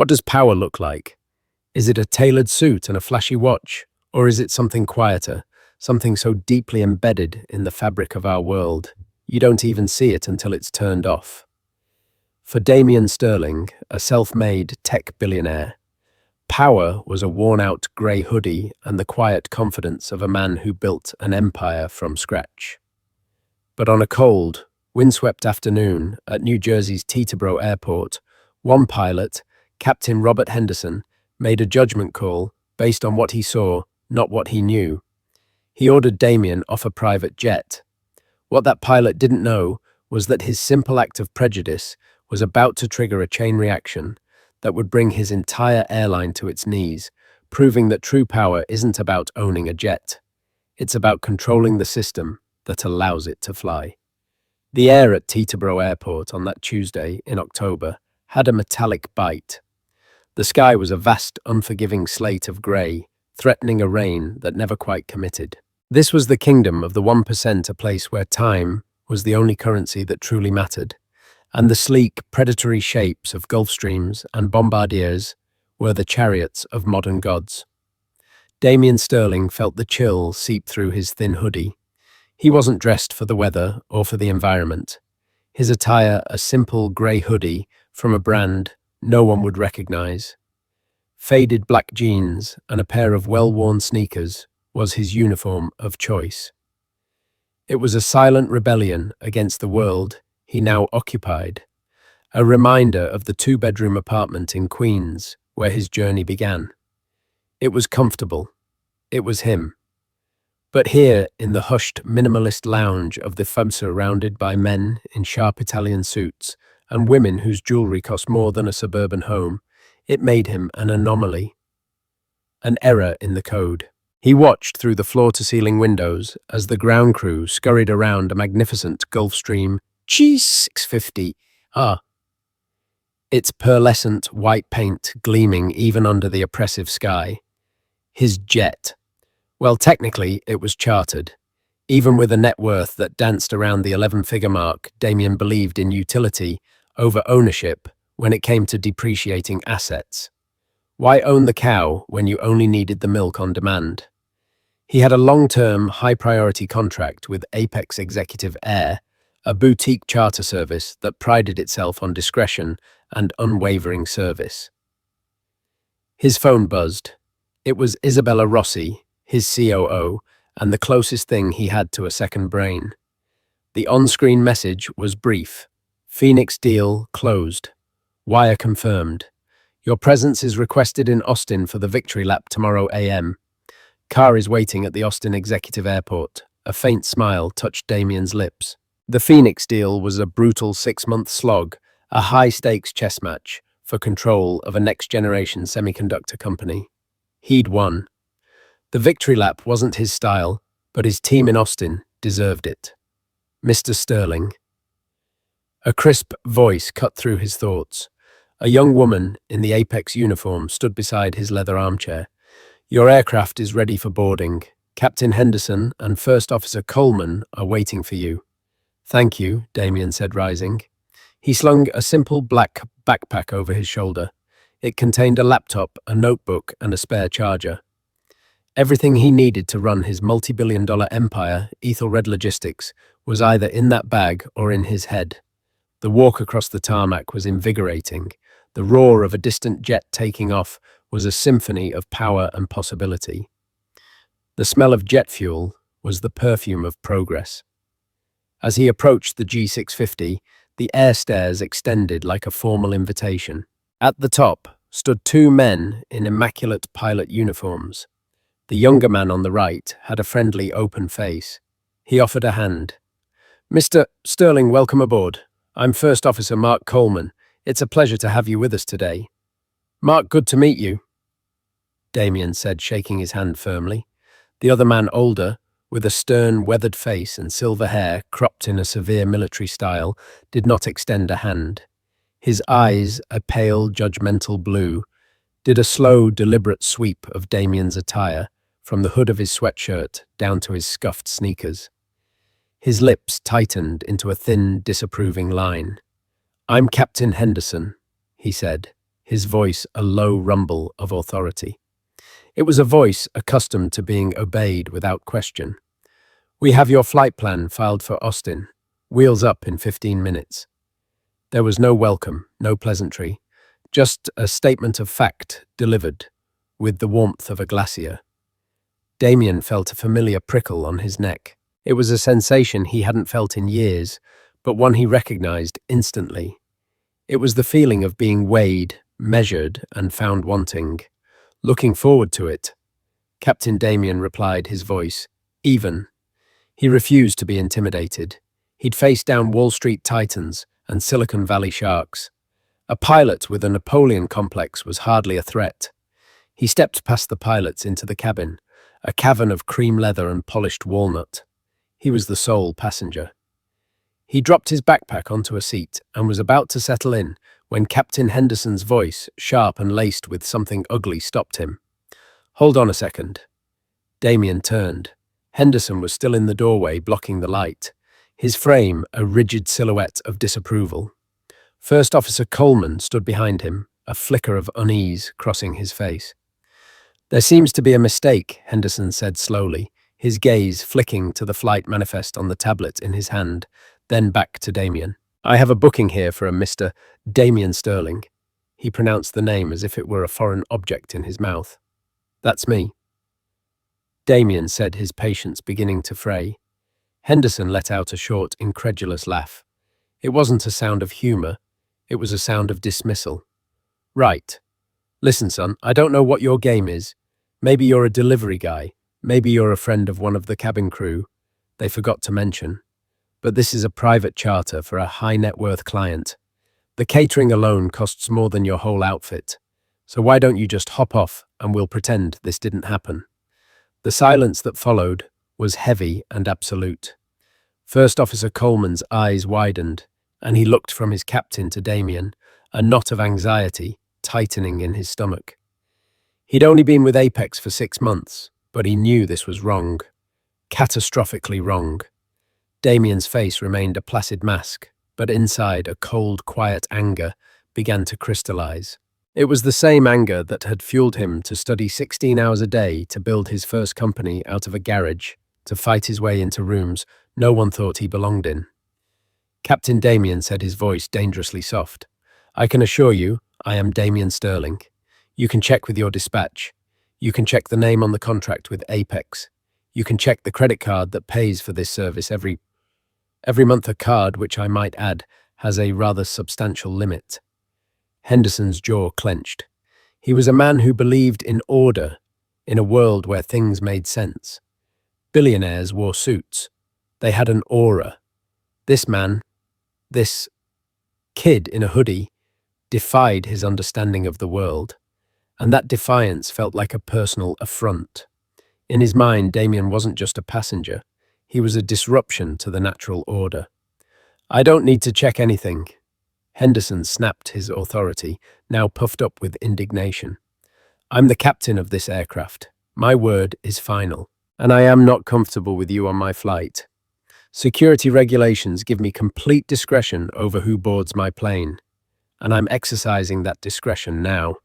What does power look like? Is it a tailored suit and a flashy watch? Or is it something quieter, something so deeply embedded in the fabric of our world, you don't even see it until it's turned off? For Damien Sterling, a self-made tech billionaire, power was a worn-out grey hoodie and the quiet confidence of a man who built an empire from scratch. But on a cold, windswept afternoon at New Jersey's Teterboro Airport, one pilot, Captain Robert Henderson, made a judgment call based on what he saw, not what he knew. He ordered Damien off a private jet. What that pilot didn't know was that his simple act of prejudice was about to trigger a chain reaction that would bring his entire airline to its knees, proving that true power isn't about owning a jet. It's about controlling the system that allows it to fly. The air at Teterboro Airport on that Tuesday in October had a metallic bite. The sky was a vast, unforgiving slate of grey, threatening a rain that never quite committed. This was the kingdom of the 1%, a place where time was the only currency that truly mattered, and the sleek, predatory shapes of Gulfstreams and Bombardiers were the chariots of modern gods. Damien Sterling felt the chill seep through his thin hoodie. He wasn't dressed for the weather or for the environment. His attire, a simple grey hoodie from a brand no one would recognize. Faded black jeans and a pair of well-worn sneakers was his uniform of choice. It was a silent rebellion against the world he now occupied, a reminder of the two-bedroom apartment in Queens where his journey began. It was comfortable. It was him. But here, in the hushed, minimalist lounge of the FUB, surrounded by men in sharp Italian suits and women whose jewelry cost more than a suburban home, it made him an anomaly, an error in the code. He watched through the floor-to-ceiling windows as the ground crew scurried around a magnificent Gulfstream G650. Its pearlescent white paint gleaming even under the oppressive sky. His jet. Well, technically, it was chartered. Even with a net worth that danced around the 11-figure mark, Damien believed in utility over ownership when it came to depreciating assets. Why own the cow when you only needed the milk on demand? He had a long-term, high-priority contract with Apex Executive Air, a boutique charter service that prided itself on discretion and unwavering service. His phone buzzed. It was Isabella Rossi, his COO, and the closest thing he had to a second brain. The on-screen message was brief. Phoenix deal closed. Wire confirmed. Your presence is requested in Austin for the victory lap tomorrow AM. Car is waiting at the Austin Executive Airport. A faint smile touched Damien's lips. The Phoenix deal was a brutal 6-month slog, a high-stakes chess match for control of a next-generation semiconductor company. He'd won. The victory lap wasn't his style, but his team in Austin deserved it. Mr. Sterling. A crisp voice cut through his thoughts. A young woman in the Apex uniform stood beside his leather armchair. Your aircraft is ready for boarding. Captain Henderson and First Officer Coleman are waiting for you. Thank you, Damien said, rising. He slung a simple black backpack over his shoulder. It contained a laptop, a notebook, and a spare charger. Everything he needed to run his multi-billion-dollar empire, Ethelred Logistics, was either in that bag or in his head. The walk across the tarmac was invigorating. The roar of a distant jet taking off was a symphony of power and possibility. The smell of jet fuel was the perfume of progress. As he approached the G650, the air stairs extended like a formal invitation. At the top stood 2 men in immaculate pilot uniforms. The younger man on the right had a friendly, open face. He offered a hand. Mr. Sterling, welcome aboard. I'm First Officer Mark Coleman. It's a pleasure to have you with us today. Mark, good to meet you, Damien said, shaking his hand firmly. The other man, older, with a stern, weathered face and silver hair cropped in a severe military style, did not extend a hand. His eyes, a pale, judgmental blue, did a slow, deliberate sweep of Damien's attire, from the hood of his sweatshirt down to his scuffed sneakers. His lips tightened into a thin, disapproving line. I'm Captain Henderson, he said, his voice a low rumble of authority. It was a voice accustomed to being obeyed without question. "We have your flight plan filed for Austin. Wheels up in 15 minutes. There was no welcome, no pleasantry, just a statement of fact delivered with the warmth of a glacier. Damien felt a familiar prickle on his neck. It was a sensation he hadn't felt in years, but one he recognized instantly. It was the feeling of being weighed, measured, and found wanting. "Looking forward to it," Captain Damien replied, his voice even. He refused to be intimidated. He'd faced down Wall Street titans and Silicon Valley sharks. A pilot with a Napoleon complex was hardly a threat. He stepped past the pilots into the cabin, a cavern of cream leather and polished walnut. He was the sole passenger. He dropped his backpack onto a seat and was about to settle in when Captain Henderson's voice, sharp and laced with something ugly, stopped him. "Hold on a second." Damien turned. Henderson was still in the doorway, blocking the light, his frame a rigid silhouette of disapproval. First Officer Coleman stood behind him, a flicker of unease crossing his face. "There seems to be a mistake," Henderson said slowly, his gaze flicking to the flight manifest on the tablet in his hand, then back to Damien. "I have a booking here for a Mr. Damien Sterling." He pronounced the name as if it were a foreign object in his mouth. "That's me." Damien said, his patience beginning to fray. Henderson let out a short, incredulous laugh. It wasn't a sound of humor, it was a sound of dismissal. "Right. Listen, son, I don't know what your game is. Maybe you're a delivery guy. Maybe you're a friend of one of the cabin crew they forgot to mention. But this is a private charter for a high-net-worth client. The catering alone costs more than your whole outfit. So why don't you just hop off and we'll pretend this didn't happen?" The silence that followed was heavy and absolute. First Officer Coleman's eyes widened, and he looked from his captain to Damien, a knot of anxiety tightening in his stomach. He'd only been with Apex for 6 months, but he knew this was wrong. Catastrophically wrong. Damien's face remained a placid mask, but inside a cold, quiet anger began to crystallize. It was the same anger that had fueled him to study 16 hours a day to build his first company out of a garage, to fight his way into rooms no one thought he belonged in. Captain Damien said, his voice dangerously soft, "I can assure you, I am Damien Sterling. You can check with your dispatch. You can check the name on the contract with Apex. You can check the credit card that pays for this service every month. A card, which I might add, has a rather substantial limit." Henderson's jaw clenched. He was a man who believed in order, in a world where things made sense. Billionaires wore suits. They had an aura. This man, this kid in a hoodie, defied his understanding of the world, and that defiance felt like a personal affront. In his mind, Damien wasn't just a passenger. He was a disruption to the natural order. "I don't need to check anything." Henderson snapped his authority, now puffed up with indignation. "I'm the captain of this aircraft. My word is final, and I am not comfortable with you on my flight. Security regulations give me complete discretion over who boards my plane, and I'm exercising that discretion now.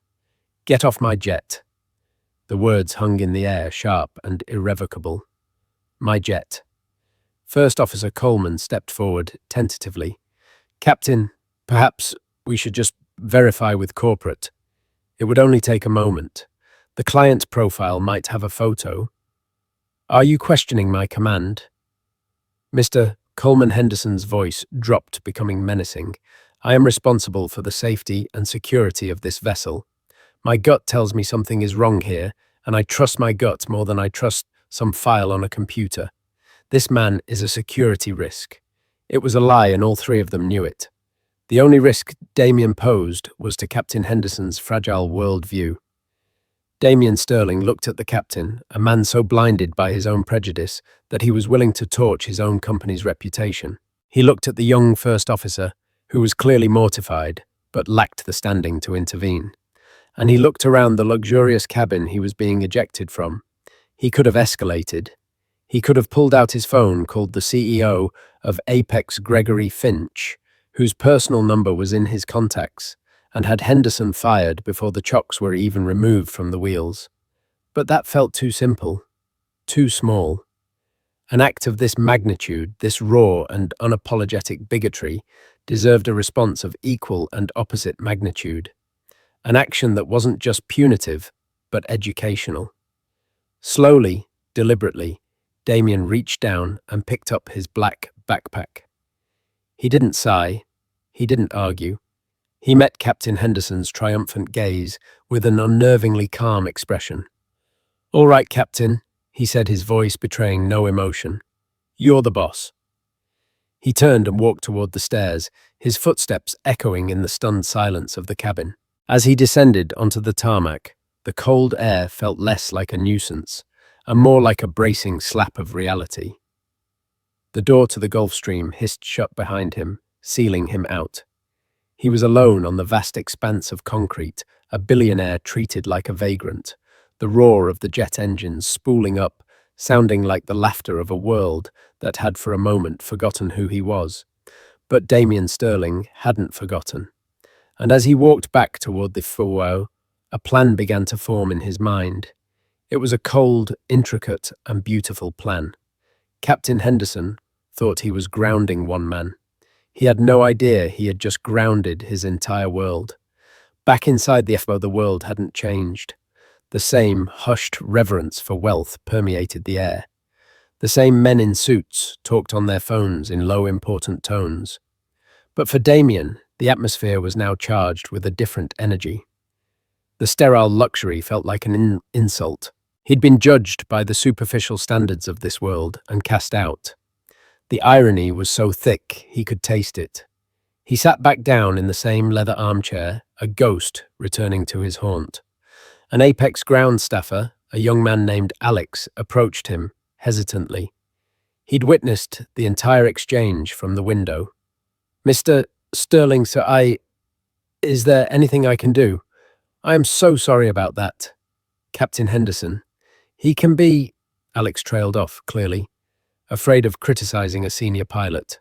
Get off my jet." The words hung in the air, sharp and irrevocable. "My jet." First Officer Coleman stepped forward tentatively. "Captain, perhaps we should just verify with corporate. It would only take a moment. The client profile might have a photo." "Are you questioning my command?" Mr. Coleman Henderson's voice dropped, becoming menacing. "I am responsible for the safety and security of this vessel. My gut tells me something is wrong here, and I trust my gut more than I trust some file on a computer. This man is a security risk." It was a lie, and all three of them knew it. The only risk Damien posed was to Captain Henderson's fragile worldview. Damien Sterling looked at the captain, a man so blinded by his own prejudice that he was willing to torch his own company's reputation. He looked at the young first officer, who was clearly mortified, but lacked the standing to intervene. And he looked around the luxurious cabin he was being ejected from. He could have escalated. He could have pulled out his phone, called the CEO of Apex, Gregory Finch, whose personal number was in his contacts, and had Henderson fired before the chocks were even removed from the wheels. But that felt too simple, too small. An act of this magnitude, this raw and unapologetic bigotry, deserved a response of equal and opposite magnitude. An action that wasn't just punitive, but educational. Slowly, deliberately, Damien reached down and picked up his black backpack. He didn't sigh. He didn't argue. He met Captain Henderson's triumphant gaze with an unnervingly calm expression. "All right, Captain," he said, his voice betraying no emotion. "You're the boss." He turned and walked toward the stairs, his footsteps echoing in the stunned silence of the cabin. As he descended onto the tarmac, the cold air felt less like a nuisance and more like a bracing slap of reality. The door to the Gulf Stream hissed shut behind him, sealing him out. He was alone on the vast expanse of concrete, a billionaire treated like a vagrant, the roar of the jet engines spooling up, sounding like the laughter of a world that had for a moment forgotten who he was. But Damien Sterling hadn't forgotten. And as he walked back toward the FOO, a plan began to form in his mind. It was a cold, intricate, and beautiful plan. Captain Henderson thought he was grounding one man. He had no idea he had just grounded his entire world. Back inside the FOO, the world hadn't changed. The same hushed reverence for wealth permeated the air. The same men in suits talked on their phones in low, important tones. But for Damien, the atmosphere was now charged with a different energy. The sterile luxury felt like an insult. He'd been judged by the superficial standards of this world and cast out. The irony was so thick he could taste it. He sat back down in the same leather armchair, a ghost returning to his haunt. An Apex ground staffer, a young man named Alex, approached him, hesitantly. He'd witnessed the entire exchange from the window. "Mr. Sterling, sir, is there anything I can do? I am so sorry about that." "Captain Henderson, he can be—" Alex trailed off, clearly, afraid of criticizing a senior pilot.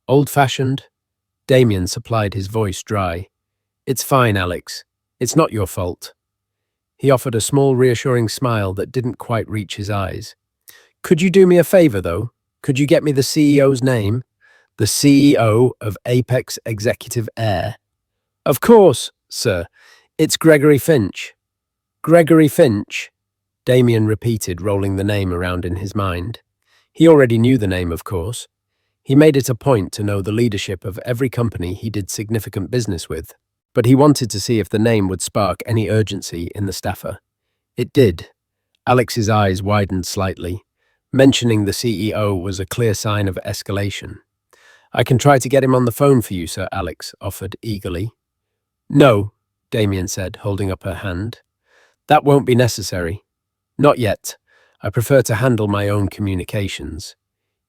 "Old-fashioned?" Damien supplied his voice dry. "It's fine, Alex. It's not your fault." He offered a small, reassuring smile that didn't quite reach his eyes. "Could you do me a favor, though? Could you get me the CEO's name? The CEO of Apex Executive Air." "Of course, sir. It's Gregory Finch." "Gregory Finch?" Damien repeated, rolling the name around in his mind. He already knew the name, of course. He made it a point to know the leadership of every company he did significant business with. But he wanted to see if the name would spark any urgency in the staffer. It did. Alex's eyes widened slightly. Mentioning the CEO was a clear sign of escalation. "I can try to get him on the phone for you, sir," Alex offered eagerly. "No," Damien said, holding up her hand. "That won't be necessary. Not yet. I prefer to handle my own communications."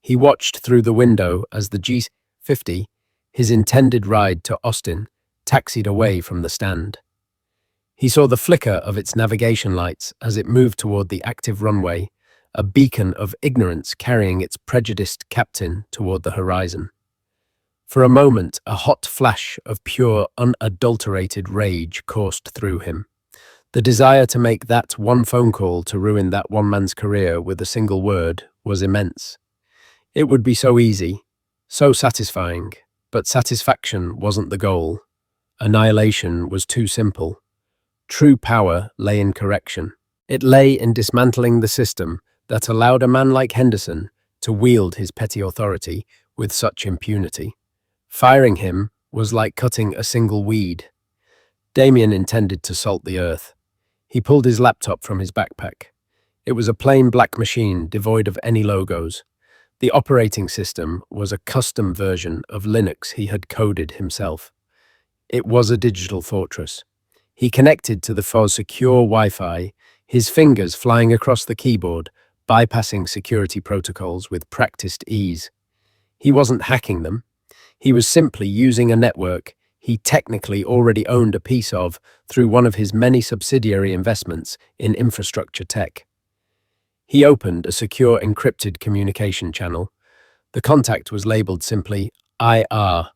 He watched through the window as the G-50, his intended ride to Austin, taxied away from the stand. He saw the flicker of its navigation lights as it moved toward the active runway, a beacon of ignorance carrying its prejudiced captain toward the horizon. For a moment, a hot flash of pure, unadulterated rage coursed through him. The desire to make that one phone call to ruin that one man's career with a single word was immense. It would be so easy, so satisfying, but satisfaction wasn't the goal. Annihilation was too simple. True power lay in correction. It lay in dismantling the system that allowed a man like Henderson to wield his petty authority with such impunity. Firing him was like cutting a single weed. Damien intended to salt the earth. He pulled his laptop from his backpack. It was a plain black machine devoid of any logos. The operating system was a custom version of Linux he had coded himself. It was a digital fortress. He connected to the FO's secure Wi-Fi, his fingers flying across the keyboard, bypassing security protocols with practiced ease. He wasn't hacking them. He was simply using a network he technically already owned a piece of through one of his many subsidiary investments in infrastructure tech. He opened a secure encrypted communication channel. The contact was labeled simply IR.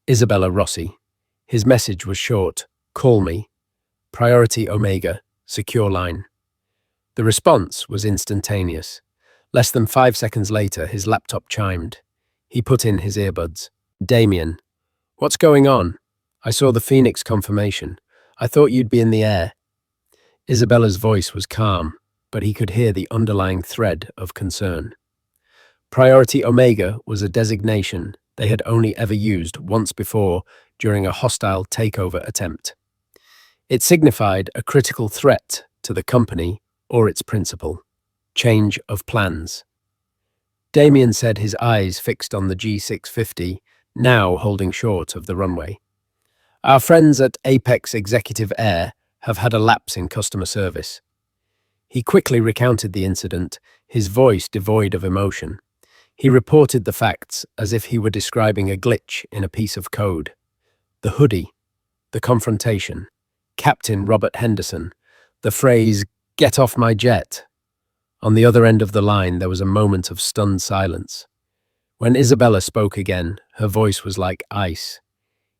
Isabella Rossi. His message was short: call me, priority Omega, secure line. The response was instantaneous. Less than 5 seconds later, his laptop chimed. He put in his earbuds. Damien, what's going on? I saw the Phoenix confirmation. I thought you'd be in the air. Isabella's voice was calm, but he could hear the underlying thread of concern. Priority Omega was a designation they had only ever used once before during a hostile takeover attempt. It signified a critical threat to the company or its principal. Change of plans. Damien said, his eyes fixed on the G650, now holding short of the runway. Our friends at Apex Executive Air have had a lapse in customer service. He quickly recounted the incident, his voice devoid of emotion. He reported the facts as if he were describing a glitch in a piece of code. The hoodie, the confrontation, Captain Robert Henderson, the phrase, "Get off my jet." On the other end of the line, there was a moment of stunned silence. When Isabella spoke again, her voice was like ice.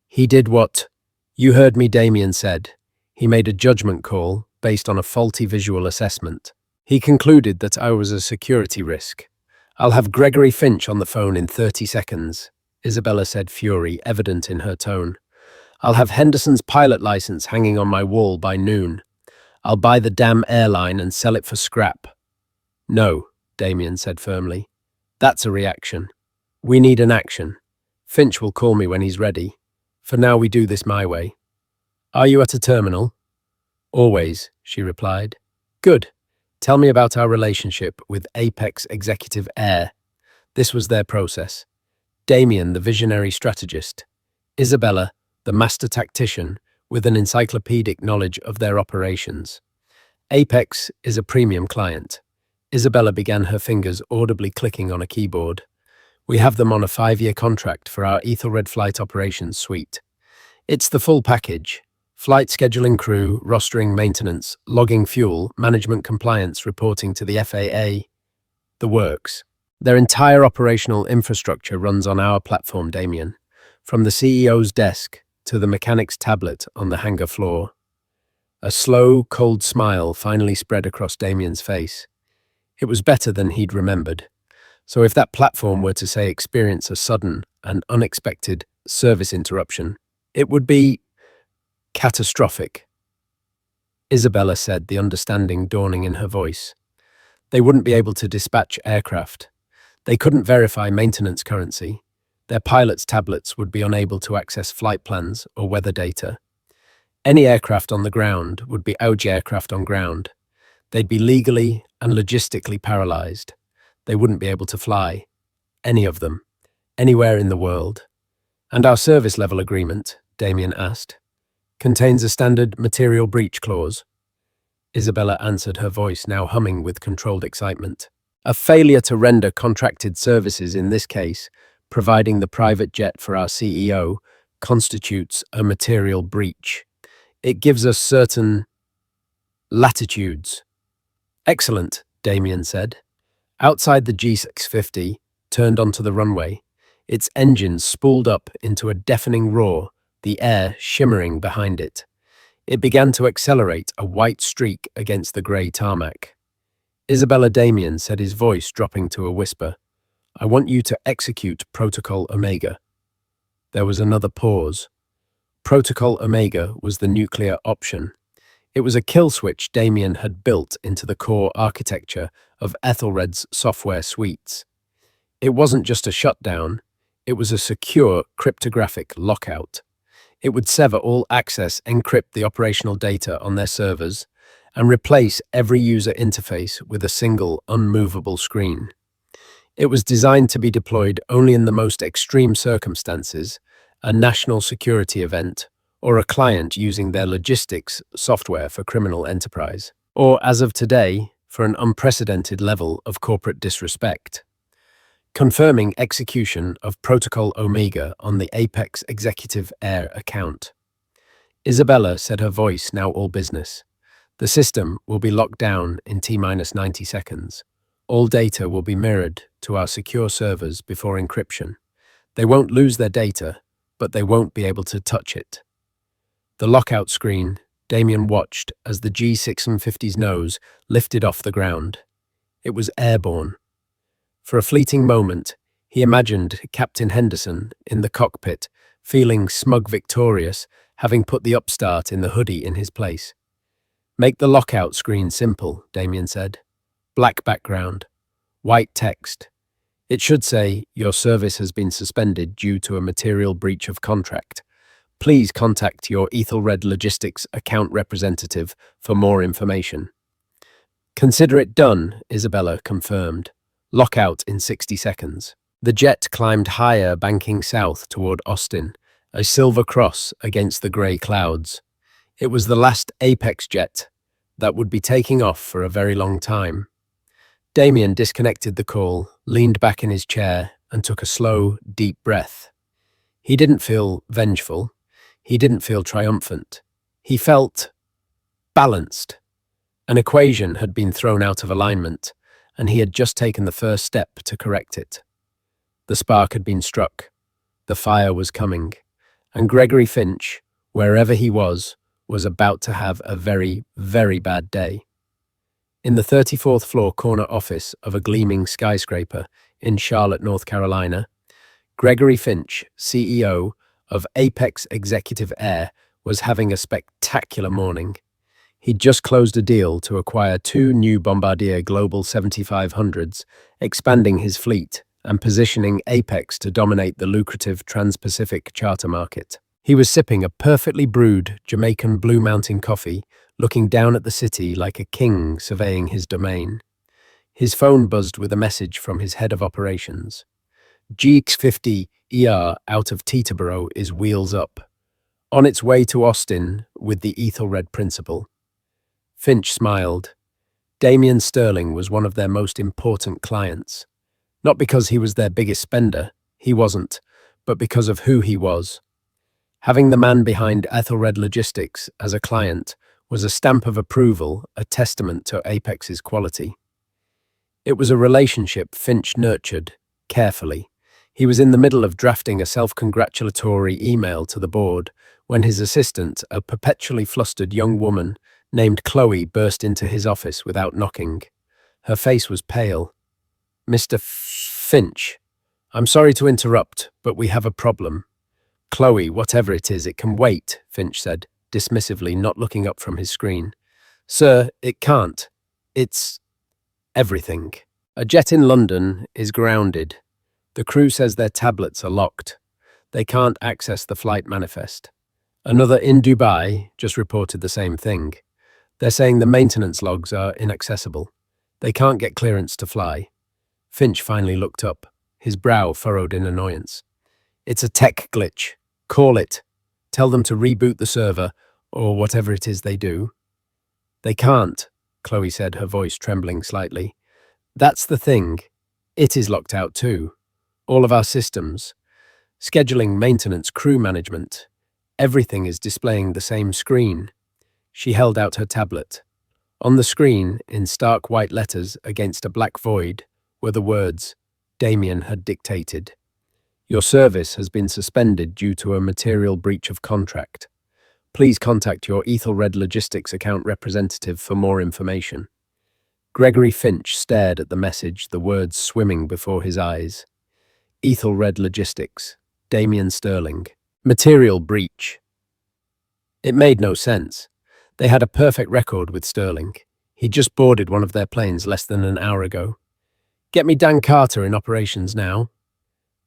He did what you heard me, Damien said. He made a judgment call based on a faulty visual assessment. He concluded that I was a security risk. I'll have Gregory Finch on the phone in 30 seconds, Isabella said, fury evident in her tone. I'll have Henderson's pilot license hanging on my wall by noon. I'll buy the damn airline and sell it for scrap. No, Damien said firmly. That's a reaction. We need an action. Finch will call me when he's ready. For now, we do this my way. Are you at a terminal? Always, she replied. Good. Tell me about our relationship with Apex Executive Air. This was their process. Damien, the visionary strategist. Isabella, the master tactician, with an encyclopedic knowledge of their operations. Apex is a premium client. Isabella began, her fingers audibly clicking on a keyboard. We have them on a 5-year contract for our Ethelred Flight Operations suite. It's the full package. Flight scheduling, crew, rostering, maintenance, logging fuel, management compliance, reporting to the FAA. The works. Their entire operational infrastructure runs on our platform, Damien. From the CEO's desk to the mechanic's tablet on the hangar floor. A slow, cold smile finally spread across Damien's face. It was better than he'd remembered. So if that platform were to, say, experience a sudden and unexpected service interruption, it would be catastrophic. Isabella said, the understanding dawning in her voice. They wouldn't be able to dispatch aircraft. They couldn't verify maintenance currency. Their pilots' tablets would be unable to access flight plans or weather data. Any aircraft on the ground would be OG aircraft on ground. They'd be legally and logistically paralyzed. They wouldn't be able to fly. Any of them. Anywhere in the world. And our service level agreement, Damien asked, contains a standard material breach clause. Isabella answered, her voice now humming with controlled excitement. A failure to render contracted services, in this case, providing the private jet for our CEO, constitutes a material breach. It gives us certain latitudes. Excellent, Damien said. Outside, the G650 turned onto the runway. Its engines spooled up into a deafening roar, the air shimmering behind it. It began to accelerate, a white streak against the grey tarmac. Isabella, Damien said, his voice dropping to a whisper. I want you to execute Protocol Omega. There was another pause. Protocol Omega was the nuclear option. It was a kill switch Damien had built into the core architecture of Ethelred's software suites. It wasn't just a shutdown, it was a secure cryptographic lockout. It would sever all access, encrypt the operational data on their servers, and replace every user interface with a single, unmovable screen. It was designed to be deployed only in the most extreme circumstances, a national security event, or a client using their logistics software for criminal enterprise, or, as of today, for an unprecedented level of corporate disrespect. Confirming execution of Protocol Omega on the Apex Executive Air account. Isabella said, her voice now all business. The system will be locked down in T-90 seconds. All data will be mirrored to our secure servers before encryption. They won't lose their data, but they won't be able to touch it. The lockout screen, Damien watched as the G650's nose lifted off the ground. It was airborne. For a fleeting moment, he imagined Captain Henderson in the cockpit, feeling smug victorious, having put the upstart in the hoodie in his place. "Make the lockout screen simple," Damien said. "Black background, white text. It should say, 'Your service has been suspended due to a material breach of contract. Please contact your Ethelred Logistics account representative for more information.'" "Consider it done," Isabella confirmed. "Lockout in 60 seconds." The jet climbed higher, banking south toward Austin, a silver cross against the grey clouds. It was the last Apex jet that would be taking off for a very long time. Damien disconnected the call, leaned back in his chair, and took a slow, deep breath. He didn't feel vengeful. He didn't feel triumphant. He felt balanced. An equation had been thrown out of alignment, and he had just taken the first step to correct it. The spark had been struck. The fire was coming. And Gregory Finch, wherever he was about to have a very, very bad day. In the 34th floor corner office of a gleaming skyscraper in Charlotte, North Carolina, Gregory Finch, CEO of Apex Executive Air, was having a spectacular morning. He'd just closed a deal to acquire 2 new Bombardier Global 7500s, expanding his fleet and positioning Apex to dominate the lucrative Trans-Pacific charter market. He was sipping a perfectly brewed Jamaican Blue Mountain coffee, looking down at the city like a king surveying his domain. His phone buzzed with a message from his head of operations. "GX50 ER out of Teterboro is wheels up. On its way to Austin with the Ethelred principal." Finch smiled. Damien Sterling was one of their most important clients. Not because he was their biggest spender, he wasn't, but because of who he was. Having the man behind Ethelred Logistics as a client was a stamp of approval, a testament to Apex's quality. It was a relationship Finch nurtured carefully. He was in the middle of drafting a self-congratulatory email to the board when his assistant, a perpetually flustered young woman named Chloe, burst into his office without knocking. Her face was pale. "Mr. Finch, I'm sorry to interrupt, but we have a problem." "Chloe, whatever it is, it can wait," Finch said, dismissively, not looking up from his screen. "Sir, it can't. It's everything. A jet in London is grounded. The crew says their tablets are locked. They can't access the flight manifest. Another in Dubai just reported the same thing. They're saying the maintenance logs are inaccessible. They can't get clearance to fly." Finch finally looked up, his brow furrowed in annoyance. "It's a tech glitch. Call it. Tell them to reboot the server, or whatever it is they do." "They can't," Chloe said, her voice trembling slightly. "That's the thing. It is locked out too. All of our systems. Scheduling, maintenance, crew management. Everything is displaying the same screen." She held out her tablet. On the screen, in stark white letters against a black void, were the words Damien had dictated. "Your service has been suspended due to a material breach of contract. Please contact your Ethelred Logistics account representative for more information." Gregory Finch stared at the message, the words swimming before his eyes. Ethelred Logistics, Damien Sterling. Material breach. It made no sense. They had a perfect record with Sterling. He'd just boarded one of their planes less than an hour ago. "Get me Dan Carter in operations now."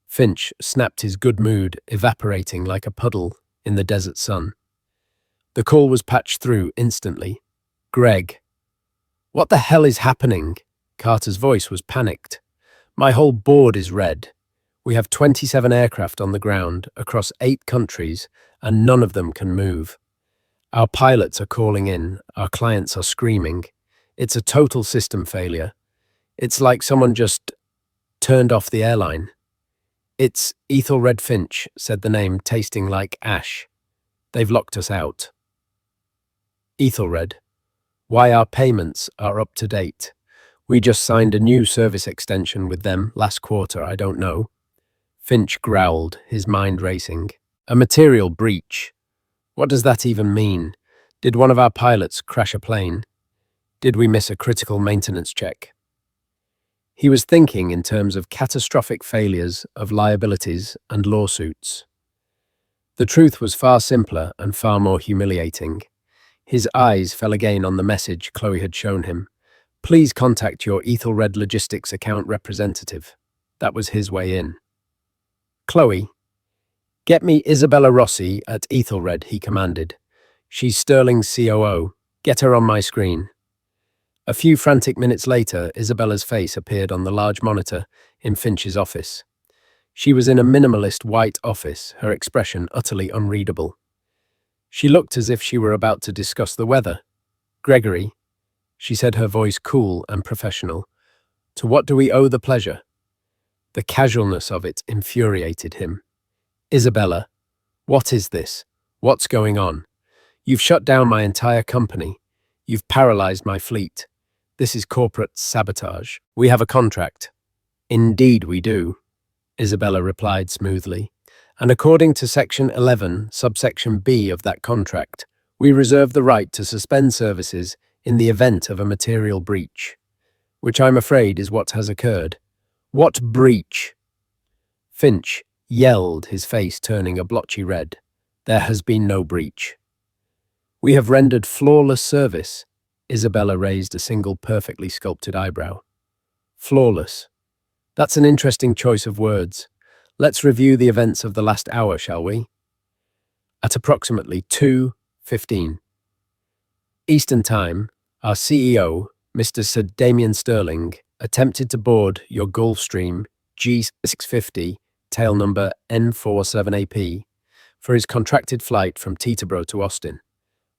Finch snapped, his good mood evaporating like a puddle in the desert sun. The call was patched through instantly. "Greg." "What the hell is happening?" Carter's voice was panicked. "My whole board is red. We have 27 aircraft on the ground across 8 countries, and none of them can move. Our pilots are calling in, our clients are screaming. It's a total system failure. It's like someone just turned off the airline." "It's Ethelred." Finch said the name, tasting like ash. "They've locked us out." "Ethelred. Why our payments are up to date. We just signed a new service extension with them last quarter, I don't know." Finch growled, his mind racing. "A material breach. What does that even mean? Did one of our pilots crash a plane? Did we miss a critical maintenance check? He was thinking in terms of catastrophic failures, of liabilities and lawsuits. The truth was far simpler and far more humiliating. His eyes fell again on the message Chloe had shown him. Please contact your Ethelred Logistics account representative. That was his way in. Chloe, get me Isabella Rossi at Ethelred, he commanded. She's Sterling's COO. Get her on my screen. A few frantic minutes later, Isabella's face appeared on the large monitor in Finch's office. She was in a minimalist white office, her expression utterly unreadable. She looked as if she were about to discuss the weather. Gregory, she said, her voice cool and professional, to what do we owe the pleasure? The casualness of it infuriated him. Isabella, what is this? What's going on? You've shut down my entire company. You've paralyzed my fleet. This is corporate sabotage. We have a contract. Indeed we do, Isabella replied smoothly. And according to Section 11, subsection B of that contract, we reserve the right to suspend services in the event of a material breach, which I'm afraid is what has occurred. What breach? Finch yelled, his face turning a blotchy red. There has been no breach. We have rendered flawless service. Isabella raised a single perfectly sculpted eyebrow. Flawless. That's an interesting choice of words. Let's review the events of the last hour, shall we? At approximately 2:15 Eastern Time, our CEO, Mr. Sir Damien Sterling, attempted to board your Gulfstream G650, tail number N47AP, for his contracted flight from Teterboro to Austin.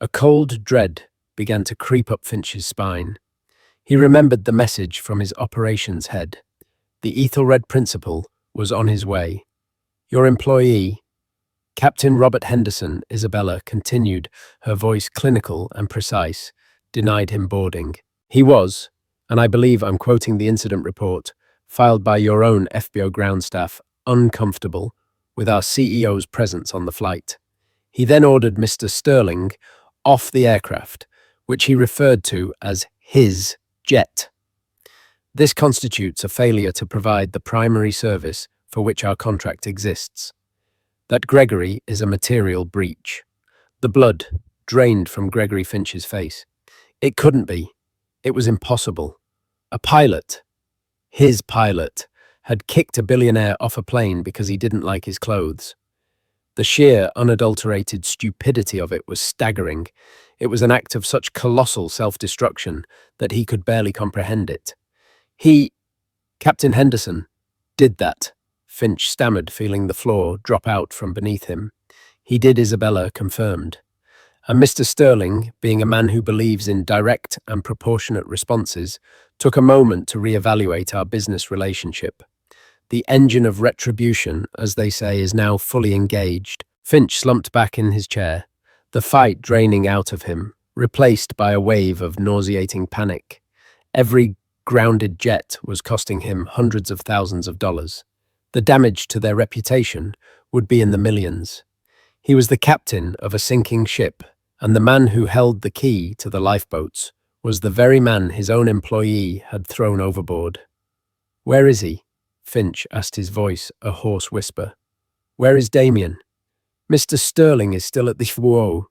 A cold dread began to creep up Finch's spine. He remembered the message from his operations head. The Ethelred principal was on his way. Your employee, Captain Robert Henderson, Isabella continued, her voice clinical and precise, denied him boarding. He was, and I believe I'm quoting the incident report, filed by your own FBO ground staff, uncomfortable with our CEO's presence on the flight. He then ordered Mr. Sterling off the aircraft, which he referred to as his jet. This constitutes a failure to provide the primary service for which our contract exists. That Gregory is a material breach. The blood drained from Gregory Finch's face. It couldn't be. It was impossible. A pilot, his pilot, had kicked a billionaire off a plane because he didn't like his clothes. The sheer, unadulterated stupidity of it was staggering. It was an act of such colossal self-destruction that he could barely comprehend it. Captain Henderson, did that, Finch stammered, feeling the floor drop out from beneath him. He did, Isabella confirmed. And Mr. Sterling, being a man who believes in direct and proportionate responses, took a moment to reevaluate our business relationship. The engine of retribution, as they say, is now fully engaged. Finch slumped back in his chair, the fight draining out of him, replaced by a wave of nauseating panic. Every grounded jet was costing him hundreds of thousands of dollars. The damage to their reputation would be in the millions. He was the captain of a sinking ship, and the man who held the key to the lifeboats was the very man his own employee had thrown overboard. Where is he? Finch asked, his voice a hoarse whisper. Where is Damien? Mr. Sterling is still at the Whoa.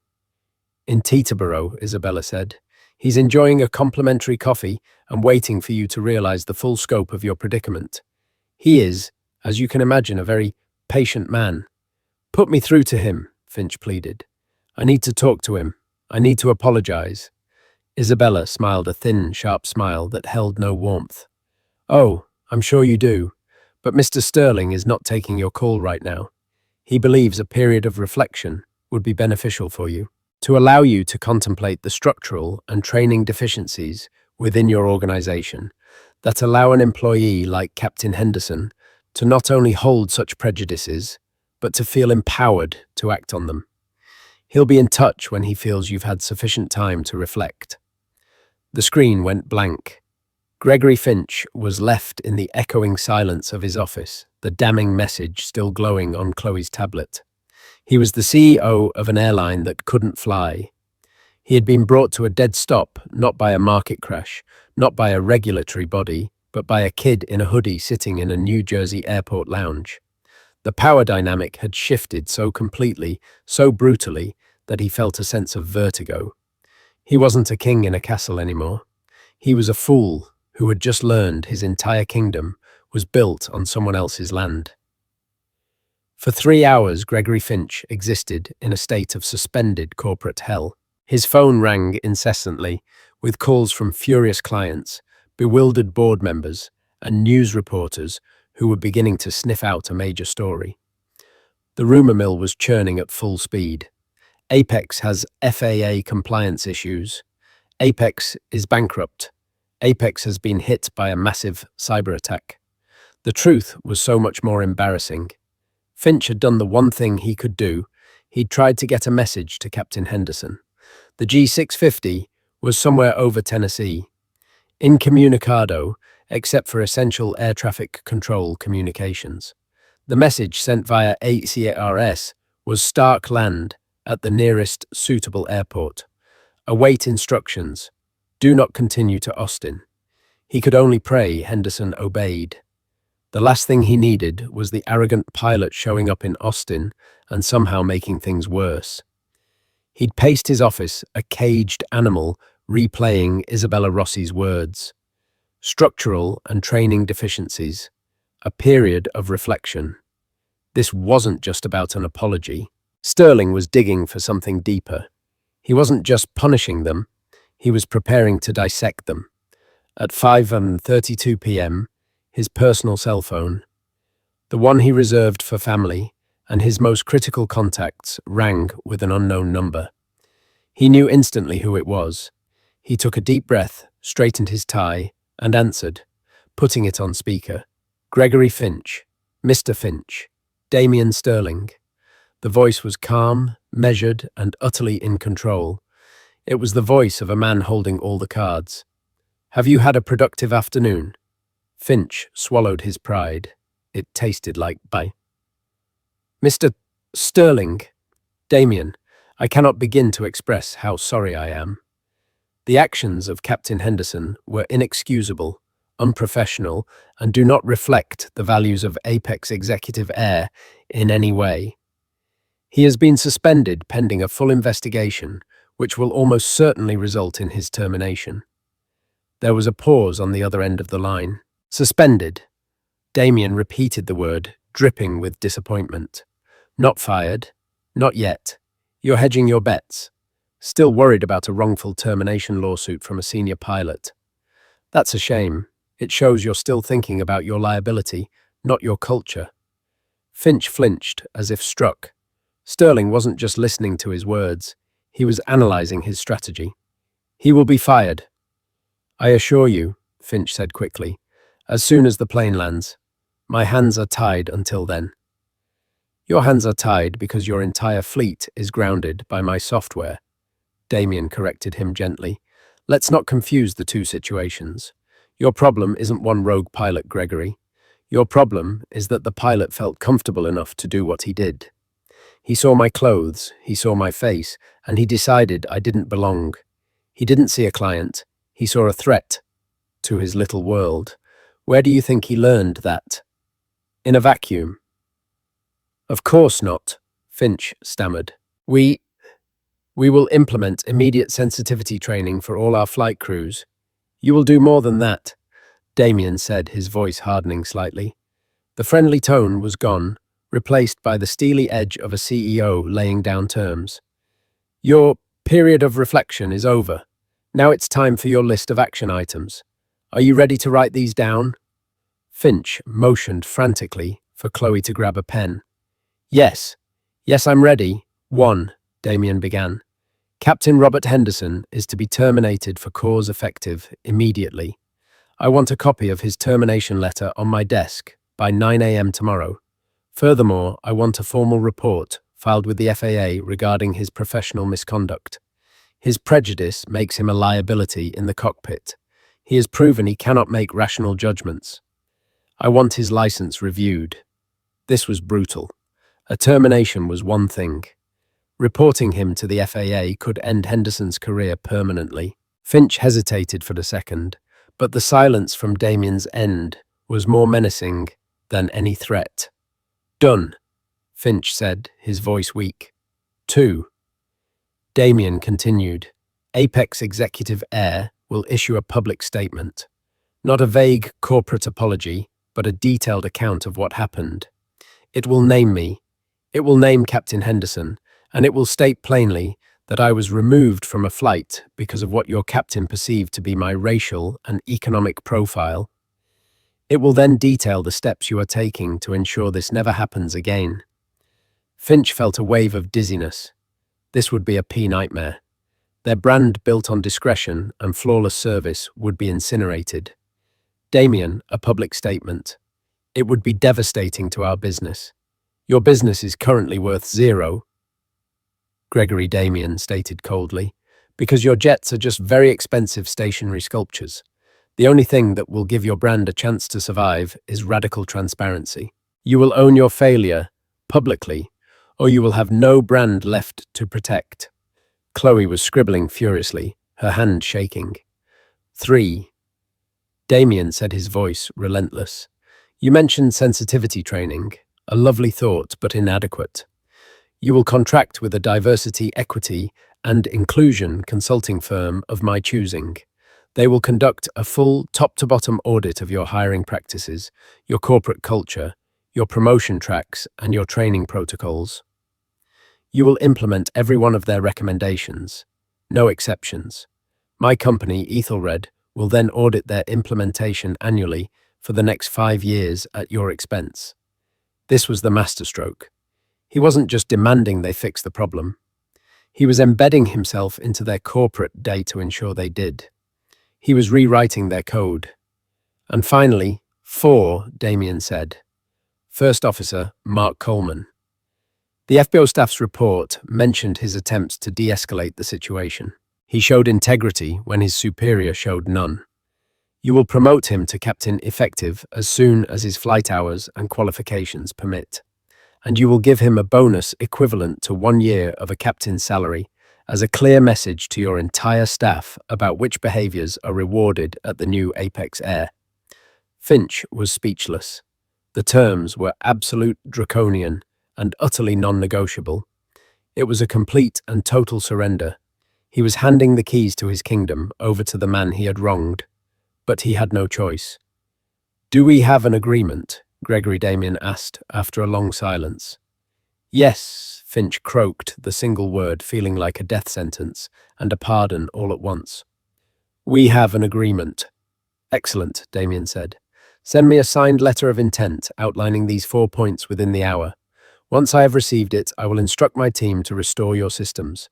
In Teterboro, Isabella said. He's enjoying a complimentary coffee and waiting for you to realize the full scope of your predicament. He is, as you can imagine, a very patient man. Put me through to him, Finch pleaded. I need to talk to him. I need to apologize. Isabella smiled a thin, sharp smile that held no warmth. Oh, I'm sure you do. But Mr. Sterling is not taking your call right now. He believes a period of reflection would be beneficial for you, to allow you to contemplate the structural and training deficiencies within your organization that allow an employee like Captain Henderson to not only hold such prejudices, but to feel empowered to act on them. He'll be in touch when he feels you've had sufficient time to reflect. The screen went blank. Gregory Finch was left in the echoing silence of his office, the damning message still glowing on Chloe's tablet. He was the CEO of an airline that couldn't fly. He had been brought to a dead stop, not by a market crash, not by a regulatory body, but by a kid in a hoodie sitting in a New Jersey airport lounge. The power dynamic had shifted so completely, so brutally, that he felt a sense of vertigo. He wasn't a king in a castle anymore. He was a fool who had just learned his entire kingdom was built on someone else's land. For 3 hours, Gregory Finch existed in a state of suspended corporate hell. His phone rang incessantly, with calls from furious clients, bewildered board members, and news reporters who were beginning to sniff out a major story. The rumor mill was churning at full speed. Apex has FAA compliance issues. Apex is bankrupt. Apex has been hit by a massive cyber attack. The truth was so much more embarrassing. Finch had done the one thing he could do. He'd tried to get a message to Captain Henderson. The G650 was somewhere over Tennessee, incommunicado, except for essential air traffic control communications. The message sent via ACRS was Stark Land at the nearest suitable airport. Await instructions. Do not continue to Austin. He could only pray Henderson obeyed. The last thing he needed was the arrogant pilot showing up in Austin and somehow making things worse. He'd paced his office, a caged animal, replaying Isabella Rossi's words. Structural and training deficiencies. A period of reflection. This wasn't just about an apology. Sterling was digging for something deeper. He wasn't just punishing them, he was preparing to dissect them. At 5:32 p.m., his personal cell phone, the one he reserved for family and his most critical contacts, rang with an unknown number. He knew instantly who it was. He took a deep breath, straightened his tie, and answered, putting it on speaker. Gregory Finch, Mr. Finch, Damien Sterling. The voice was calm, measured, and utterly in control. It was the voice of a man holding all the cards. Have you had a productive afternoon? Finch swallowed his pride. It tasted like bye. Mr. Sterling, Damien, I cannot begin to express how sorry I am. The actions of Captain Henderson were inexcusable, unprofessional, and do not reflect the values of Apex Executive Air in any way. He has been suspended pending a full investigation, which will almost certainly result in his termination. There was a pause on the other end of the line. Suspended. Damien repeated the word, dripping with disappointment. Not fired. Not yet. You're hedging your bets. Still worried about a wrongful termination lawsuit from a senior pilot. That's a shame. It shows you're still thinking about your liability, not your culture. Finch flinched, as if struck. Sterling wasn't just listening to his words. He was analyzing his strategy. He will be fired. I assure you, Finch said quickly, as soon as the plane lands. My hands are tied until then. Your hands are tied because your entire fleet is grounded by my software. Damien corrected him gently. Let's not confuse the two situations. Your problem isn't one rogue pilot, Gregory. Your problem is that the pilot felt comfortable enough to do what he did. He saw my clothes, he saw my face, and he decided I didn't belong. He didn't see a client. He saw a threat to his little world. Where do you think he learned that? In a vacuum. Of course not, Finch stammered. We will implement immediate sensitivity training for all our flight crews. You will do more than that, Damien said, his voice hardening slightly. The friendly tone was gone, replaced by the steely edge of a CEO laying down terms. Your period of reflection is over. Now it's time for your list of action items. Are you ready to write these down? Finch motioned frantically for Chloe to grab a pen. Yes, I'm ready. 1, Damien began. Captain Robert Henderson is to be terminated for cause effective immediately. I want a copy of his termination letter on my desk by 9 a.m. tomorrow. Furthermore, I want a formal report filed with the FAA regarding his professional misconduct. His prejudice makes him a liability in the cockpit. He has proven he cannot make rational judgments. I want his license reviewed. This was brutal. A termination was one thing. Reporting him to the FAA could end Henderson's career permanently. Finch hesitated for a second, but the silence from Damien's end was more menacing than any threat. "Done," Finch said, his voice weak. 2. Damien continued. Apex Executive Air will issue a public statement. Not a vague corporate apology, but a detailed account of what happened. It will name me. It will name Captain Henderson, and it will state plainly that I was removed from a flight because of what your captain perceived to be my racial and economic profile. It will then detail the steps you are taking to ensure this never happens again. Finch felt a wave of dizziness. This would be a nightmare. Their brand built on discretion and flawless service would be incinerated. Damien, a public statement. It would be devastating to our business. Your business is currently worth zero, Gregory Damien stated coldly, because your jets are just very expensive stationary sculptures. The only thing that will give your brand a chance to survive is radical transparency. You will own your failure publicly, or you will have no brand left to protect. Chloe was scribbling furiously, her hand shaking. 3. Damien said, his voice relentless. You mentioned sensitivity training, a lovely thought but inadequate. You will contract with a diversity, equity, and inclusion consulting firm of my choosing. They will conduct a full top-to-bottom audit of your hiring practices, your corporate culture, your promotion tracks, and your training protocols. You will implement every one of their recommendations, no exceptions. My company, Ethelred, will then audit their implementation annually for the next 5 years at your expense. This was the masterstroke. He wasn't just demanding they fix the problem. He was embedding himself into their corporate day to ensure they did. He was rewriting their code. And finally, 4, Damien said. First Officer Mark Coleman. The FBO staff's report mentioned his attempts to de-escalate the situation. He showed integrity when his superior showed none. You will promote him to Captain Effective as soon as his flight hours and qualifications permit. And you will give him a bonus equivalent to 1 year of a captain's salary as a clear message to your entire staff about which behaviors are rewarded at the new Apex Air. Finch was speechless. The terms were absolute draconian and utterly non-negotiable. It was a complete and total surrender. He was handing the keys to his kingdom over to the man he had wronged, but he had no choice. Do we have an agreement? Gregory Damien asked after a long silence. Yes, Finch croaked the single word, feeling like a death sentence and a pardon all at once. We have an agreement. Excellent, Damien said. Send me a signed letter of intent outlining these 4 points within the hour. Once I have received it, I will instruct my team to restore your systems.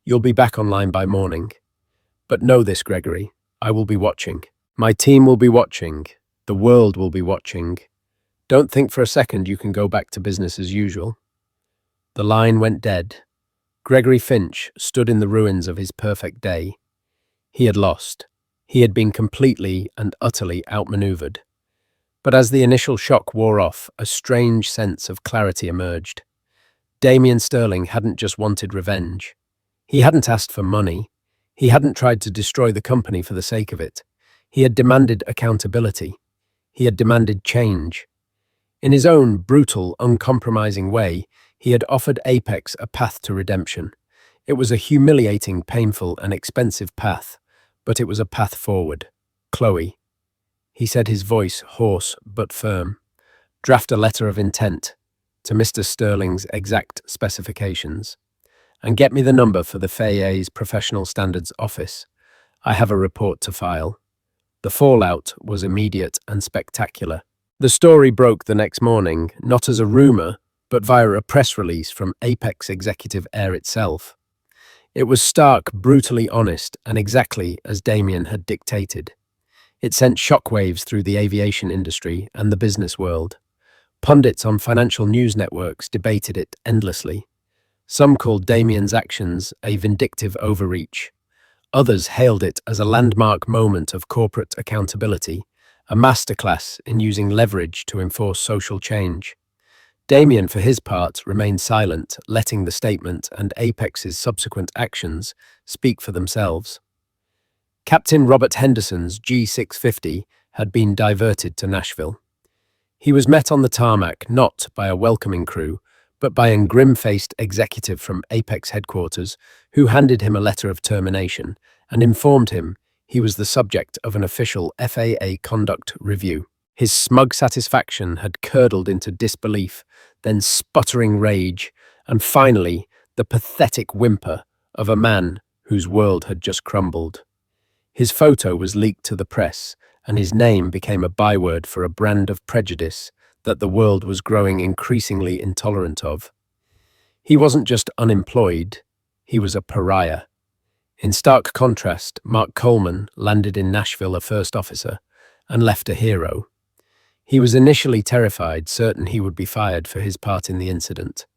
You'll be back online by morning. But know this, Gregory, I will be watching. My team will be watching. The world will be watching. Don't think for a second you can go back to business as usual. The line went dead. Gregory Finch stood in the ruins of his perfect day. He had lost. He had been completely and utterly outmaneuvered. But as the initial shock wore off, a strange sense of clarity emerged. Damien Sterling hadn't just wanted revenge. He hadn't asked for money. He hadn't tried to destroy the company for the sake of it. He had demanded accountability. He had demanded change. In his own brutal, uncompromising way, he had offered Apex a path to redemption. It was a humiliating, painful, and expensive path, but it was a path forward. Chloe, he said, his voice hoarse but firm, draft a letter of intent to Mr. Sterling's exact specifications, and get me the number for the FAA's Professional Standards Office. I have a report to file. The fallout was immediate and spectacular. The story broke the next morning, not as a rumor, but via a press release from Apex Executive Air itself. It was stark, brutally honest, and exactly as Damien had dictated. It sent shockwaves through the aviation industry and the business world. Pundits on financial news networks debated it endlessly. Some called Damien's actions a vindictive overreach. Others hailed it as a landmark moment of corporate accountability, a masterclass in using leverage to enforce social change. Damien, for his part, remained silent, letting the statement and Apex's subsequent actions speak for themselves. Captain Robert Henderson's G650 had been diverted to Nashville. He was met on the tarmac not by a welcoming crew, but by a grim-faced executive from Apex headquarters who handed him a letter of termination and informed him he was the subject of an official FAA conduct review. His smug satisfaction had curdled into disbelief, then sputtering rage, and finally the pathetic whimper of a man whose world had just crumbled. His photo was leaked to the press, and his name became a byword for a brand of prejudice that the world was growing increasingly intolerant of. He wasn't just unemployed, he was a pariah. In stark contrast, Mark Coleman landed in Nashville a first officer and left a hero. He was initially terrified, certain he would be fired for his part in the incident.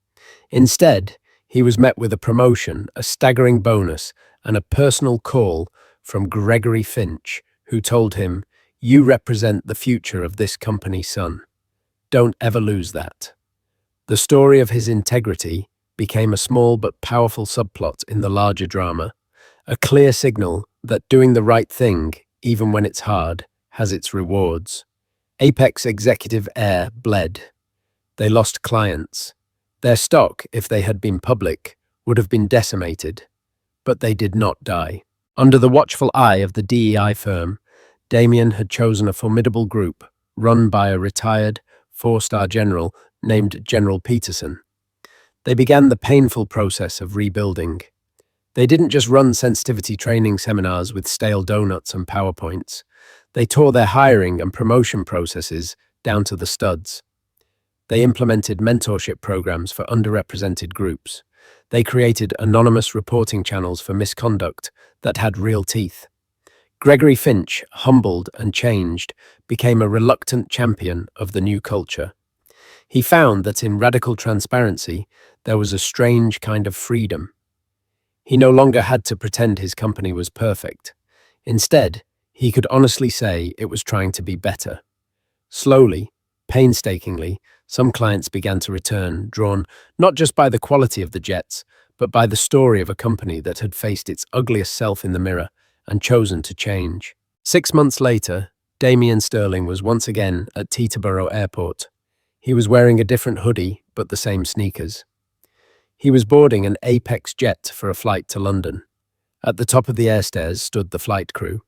Instead, he was met with a promotion, a staggering bonus, and a personal call from Gregory Finch, who told him, "You represent the future of this company, son. Don't ever lose that." The story of his integrity became a small but powerful subplot in the larger drama, a clear signal that doing the right thing, even when it's hard, has its rewards. Apex executive Air bled. They lost clients. Their stock, if they had been public, would have been decimated. But they did not die. Under the watchful eye of the DEI firm, Damien had chosen a formidable group, run by a retired, four-star general named General Peterson. They began the painful process of rebuilding. They didn't just run sensitivity training seminars with stale donuts and PowerPoints. They tore their hiring and promotion processes down to the studs. They implemented mentorship programs for underrepresented groups. They created anonymous reporting channels for misconduct that had real teeth. Gregory Finch, humbled and changed, became a reluctant champion of the new culture. He found that in radical transparency, there was a strange kind of freedom. He no longer had to pretend his company was perfect. Instead, he could honestly say it was trying to be better. Slowly, painstakingly, some clients began to return, drawn not just by the quality of the jets, but by the story of a company that had faced its ugliest self in the mirror and chosen to change. 6 months later, Damien Sterling was once again at Teterboro Airport. He was wearing a different hoodie, but the same sneakers. He was boarding an Apex jet for a flight to London. At the top of the airstairs stood the flight crew.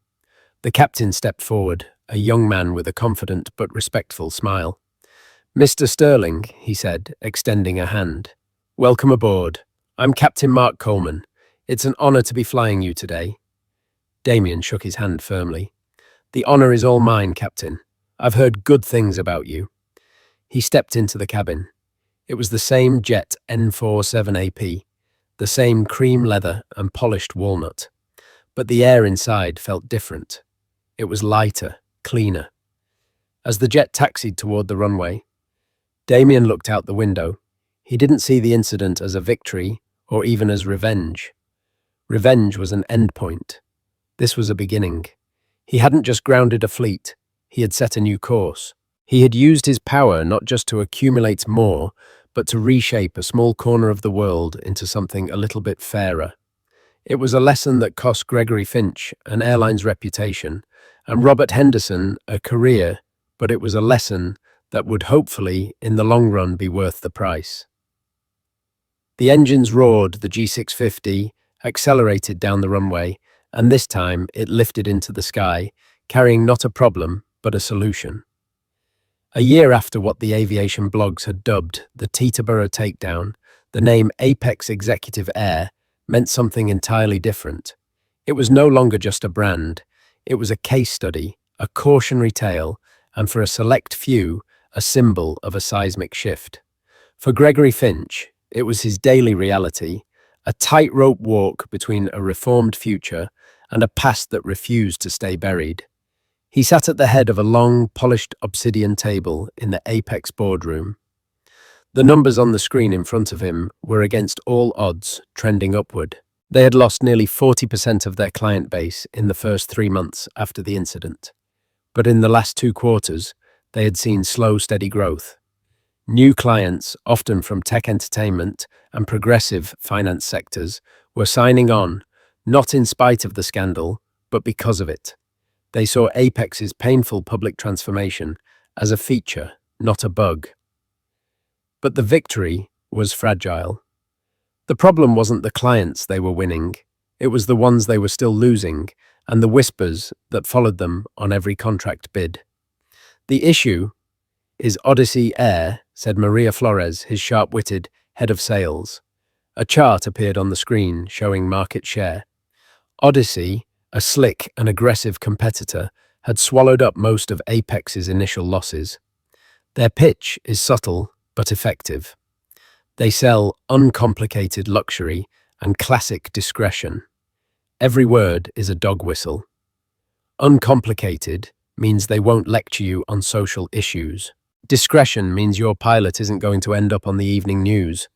The captain stepped forward, a young man with a confident but respectful smile. "Mr. Sterling," he said, extending a hand. "Welcome aboard. I'm Captain Mark Coleman. It's an honor to be flying you today." Damien shook his hand firmly. "The honor is all mine, Captain. I've heard good things about you." He stepped into the cabin. It was the same jet N47AP, the same cream leather and polished walnut. But the air inside felt different. It was lighter, cleaner. As the jet taxied toward the runway, Damien looked out the window. He didn't see the incident as a victory or even as revenge. Revenge was an endpoint. This was a beginning. He hadn't just grounded a fleet, he had set a new course. He had used his power not just to accumulate more, but to reshape a small corner of the world into something a little bit fairer. It was a lesson that cost Gregory Finch an airline's reputation, and Robert Henderson a career, but it was a lesson that would hopefully, in the long run, be worth the price. The engines roared, the G650 accelerated down the runway, and this time it lifted into the sky, carrying not a problem, but a solution. A year after what the aviation blogs had dubbed the Teterboro takedown, the name Apex Executive Air meant something entirely different. It was no longer just a brand. It was a case study, a cautionary tale, and for a select few, a symbol of a seismic shift. For Gregory Finch, it was his daily reality, a tightrope walk between a reformed future and a past that refused to stay buried. He sat at the head of a long, polished obsidian table in the Apex boardroom. The numbers on the screen in front of him were against all odds, trending upward. They had lost nearly 40% of their client base in the first 3 months after the incident. But in the last 2 quarters, they had seen slow, steady growth. New clients, often from tech entertainment and progressive finance sectors, were signing on, not in spite of the scandal, but because of it. They saw Apex's painful public transformation as a feature, not a bug. But the victory was fragile. The problem wasn't the clients they were winning, it was the ones they were still losing, and the whispers that followed them on every contract bid. The issue is Odyssey Air, said Maria Flores, his sharp-witted head of sales. A chart appeared on the screen showing market share. Odyssey, a slick and aggressive competitor, had swallowed up most of Apex's initial losses. Their pitch is subtle but effective. They sell uncomplicated luxury and classic discretion. Every word is a dog whistle. Uncomplicated means they won't lecture you on social issues. Discretion means your pilot isn't going to end up on the evening news.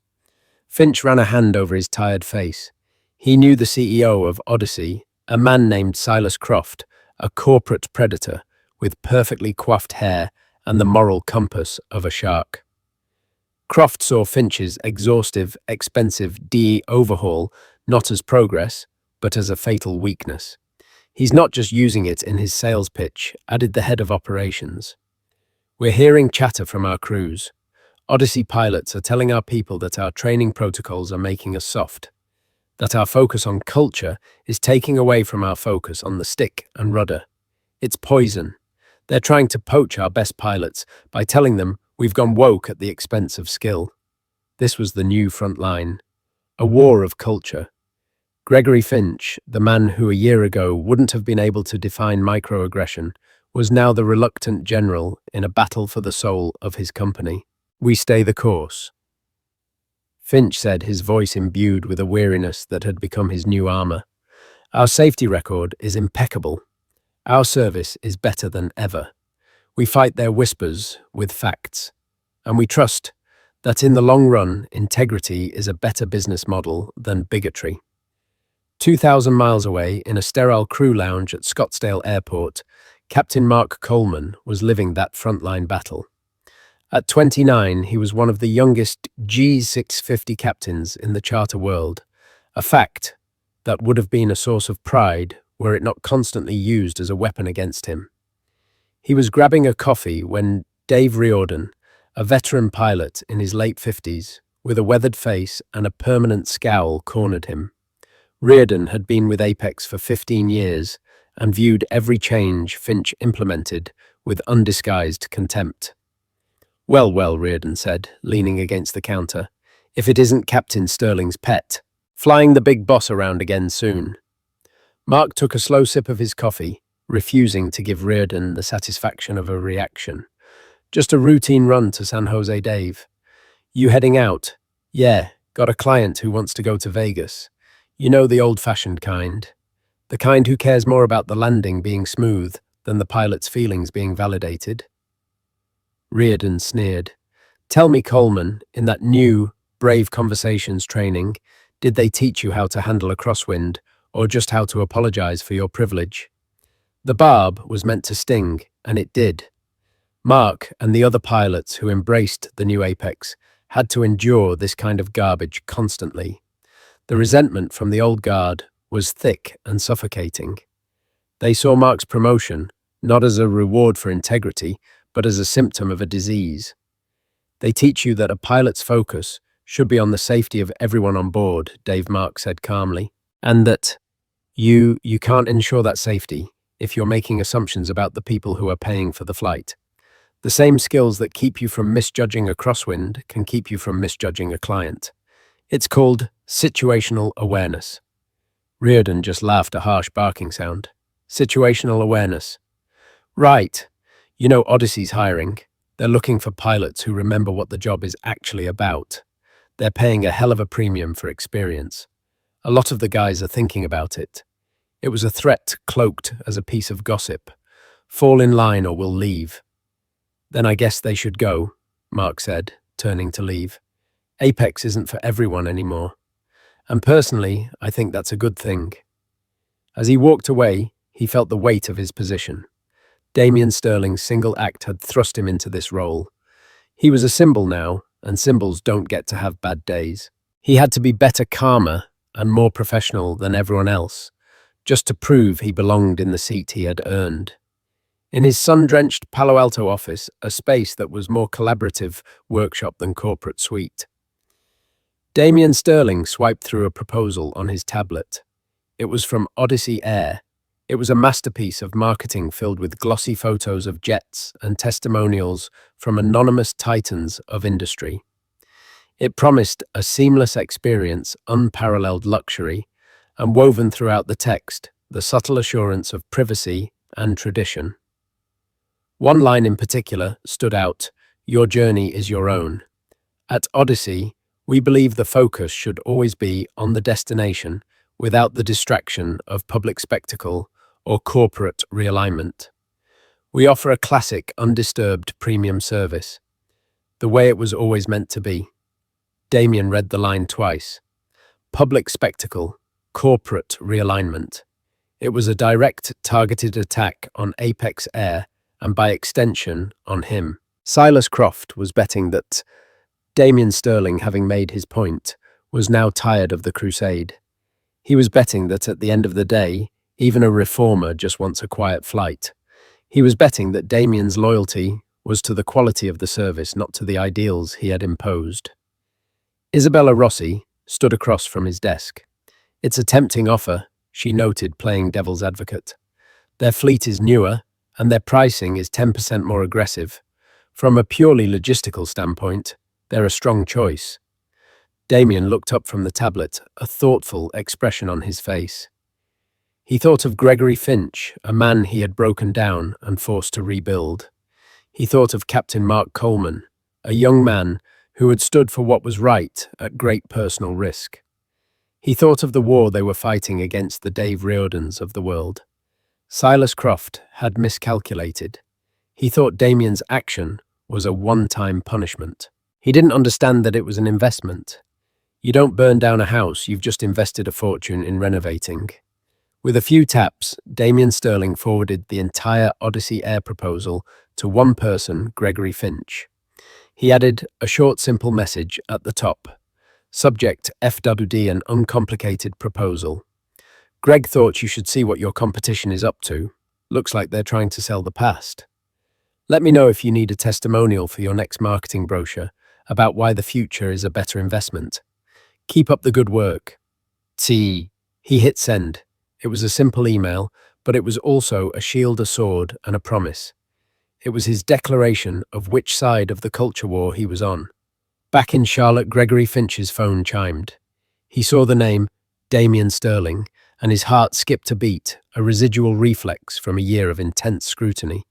Finch ran a hand over his tired face. He knew the CEO of Odyssey, a man named Silas Croft, a corporate predator with perfectly coiffed hair and the moral compass of a shark. Croft saw Finch's exhaustive, expensive DE overhaul not as progress, but as a fatal weakness. He's not just using it in his sales pitch, added the head of operations. We're hearing chatter from our crews. Odyssey pilots are telling our people that our training protocols are making us soft, that our focus on culture is taking away from our focus on the stick and rudder. It's poison. They're trying to poach our best pilots by telling them we've gone woke at the expense of skill. This was the new front line, a war of culture. Gregory Finch, the man who a year ago wouldn't have been able to define microaggression, was now the reluctant general in a battle for the soul of his company. We stay the course, Finch said, his voice imbued with a weariness that had become his new armor. Our safety record is impeccable. Our service is better than ever. We fight their whispers with facts, and we trust that in the long run, integrity is a better business model than bigotry. 2,000 miles away, in a sterile crew lounge at Scottsdale Airport, Captain Mark Coleman was living that frontline battle. At 29, he was one of the youngest G650 captains in the charter world, a fact that would have been a source of pride were it not constantly used as a weapon against him. He was grabbing a coffee when Dave Riordan, a veteran pilot in his late 50s, with a weathered face and a permanent scowl, cornered him. Riordan had been with Apex for 15 years and viewed every change Finch implemented with undisguised contempt. Well, Riordan said, leaning against the counter, if it isn't Captain Sterling's pet, flying the big boss around again soon. Mark took a slow sip of his coffee, refusing to give Riordan the satisfaction of a reaction. Just a routine run to San Jose, Dave. You heading out? Yeah, got a client who wants to go to Vegas. You know, the old-fashioned kind. The kind who cares more about the landing being smooth than the pilot's feelings being validated. Riordan sneered. Tell me, Coleman, in that new Brave Conversations training, did they teach you how to handle a crosswind or just how to apologize for your privilege? The barb was meant to sting, and it did. Mark and the other pilots who embraced the new Apex had to endure this kind of garbage constantly. The resentment from the old guard was thick and suffocating. They saw Mark's promotion not as a reward for integrity, but as a symptom of a disease. They teach you that a pilot's focus should be on the safety of everyone on board, Dave Mark said calmly, and that you can't ensure that safety if you're making assumptions about the people who are paying for the flight. The same skills that keep you from misjudging a crosswind can keep you from misjudging a client. It's called situational awareness. Riordan just laughed a harsh barking sound. Situational awareness. Right. You know, Odyssey's hiring. They're looking for pilots who remember what the job is actually about. They're paying a hell of a premium for experience. A lot of the guys are thinking about it. It was a threat cloaked as a piece of gossip. Fall in line or we'll leave. Then I guess they should go, Mark said, turning to leave. Apex isn't for everyone anymore. And personally, I think that's a good thing. As he walked away, he felt the weight of his position. Damian Sterling's single act had thrust him into this role. He was a symbol now, and symbols don't get to have bad days. He had to be better, calmer, and more professional than everyone else, just to prove he belonged in the seat he had earned. In his sun-drenched Palo Alto office, a space that was more collaborative workshop than corporate suite, Damien Sterling swiped through a proposal on his tablet. It was from Odyssey Air. It was a masterpiece of marketing filled with glossy photos of jets and testimonials from anonymous titans of industry. It promised a seamless experience, unparalleled luxury, and woven throughout the text, the subtle assurance of privacy and tradition. One line in particular stood out: "Your journey is your own." At Odyssey, we believe the focus should always be on the destination without the distraction of public spectacle or corporate realignment. We offer a classic, undisturbed premium service, the way it was always meant to be. Damien read the line twice. Public spectacle, corporate realignment. It was a direct, targeted attack on Apex Air and by extension on him. Silas Croft was betting that Damien Sterling, having made his point, was now tired of the crusade. He was betting that at the end of the day, even a reformer just wants a quiet flight. He was betting that Damien's loyalty was to the quality of the service, not to the ideals he had imposed. Isabella Rossi stood across from his desk. "It's a tempting offer," she noted, playing devil's advocate. "Their fleet is newer, and their pricing is 10% more aggressive. From a purely logistical standpoint, they're a strong choice." Damien looked up from the tablet, a thoughtful expression on his face. He thought of Gregory Finch, a man he had broken down and forced to rebuild. He thought of Captain Mark Coleman, a young man who had stood for what was right at great personal risk. He thought of the war they were fighting against the Dave Riordans of the world. Silas Croft had miscalculated. He thought Damien's action was a one-time punishment. He didn't understand that it was an investment. You don't burn down a house you've just invested a fortune in renovating. With a few taps, Damien Sterling forwarded the entire Odyssey Air proposal to one person, Gregory Finch. He added a short, simple message at the top. Subject: FWD, an uncomplicated proposal. Greg thought you should see what your competition is up to. Looks like they're trying to sell the past. Let me know if you need a testimonial for your next marketing brochure about why the future is a better investment. Keep up the good work. T. He hit send. It was a simple email, but it was also a shield, a sword, and a promise. It was his declaration of which side of the culture war he was on. Back in Charlotte, Gregory Finch's phone chimed. He saw the name Damien Sterling, and his heart skipped a beat, a residual reflex from a year of intense scrutiny.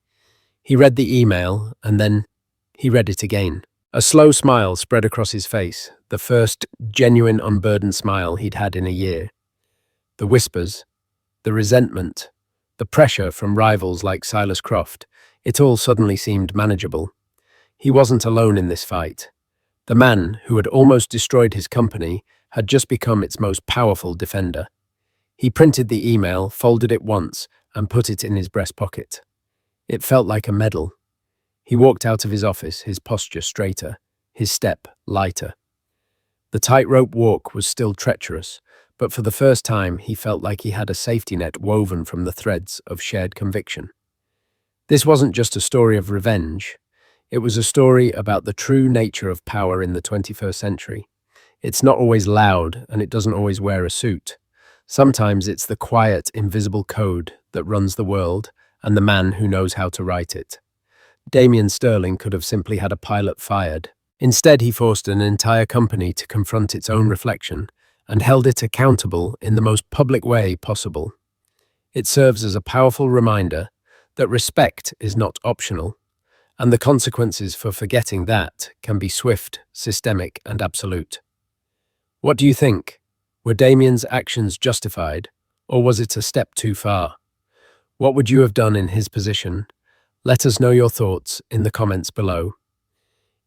He read the email, and then he read it again. A slow smile spread across his face, the first genuine, unburdened smile he'd had in a year. The whispers, the resentment, the pressure from rivals like Silas Croft, it all suddenly seemed manageable. He wasn't alone in this fight. The man who had almost destroyed his company had just become its most powerful defender. He printed the email, folded it once, and put it in his breast pocket. It felt like a medal. He walked out of his office, his posture straighter, his step lighter. The tightrope walk was still treacherous, but for the first time he felt like he had a safety net woven from the threads of shared conviction. This wasn't just a story of revenge. It was a story about the true nature of power in the 21st century. It's not always loud, and it doesn't always wear a suit. Sometimes it's the quiet, invisible code that runs the world, and the man who knows how to write it. Damien Sterling could have simply had a pilot fired. Instead, he forced an entire company to confront its own reflection and held it accountable in the most public way possible. It serves as a powerful reminder that respect is not optional, and the consequences for forgetting that can be swift, systemic, and absolute. What do you think? Were Damien's actions justified, or was it a step too far? What would you have done in his position? Let us know your thoughts in the comments below.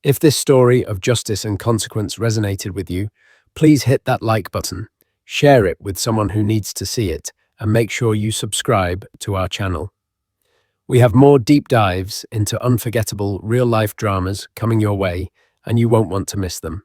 If this story of justice and consequence resonated with you, please hit that like button, share it with someone who needs to see it, and make sure you subscribe to our channel. We have more deep dives into unforgettable real-life dramas coming your way, and you won't want to miss them.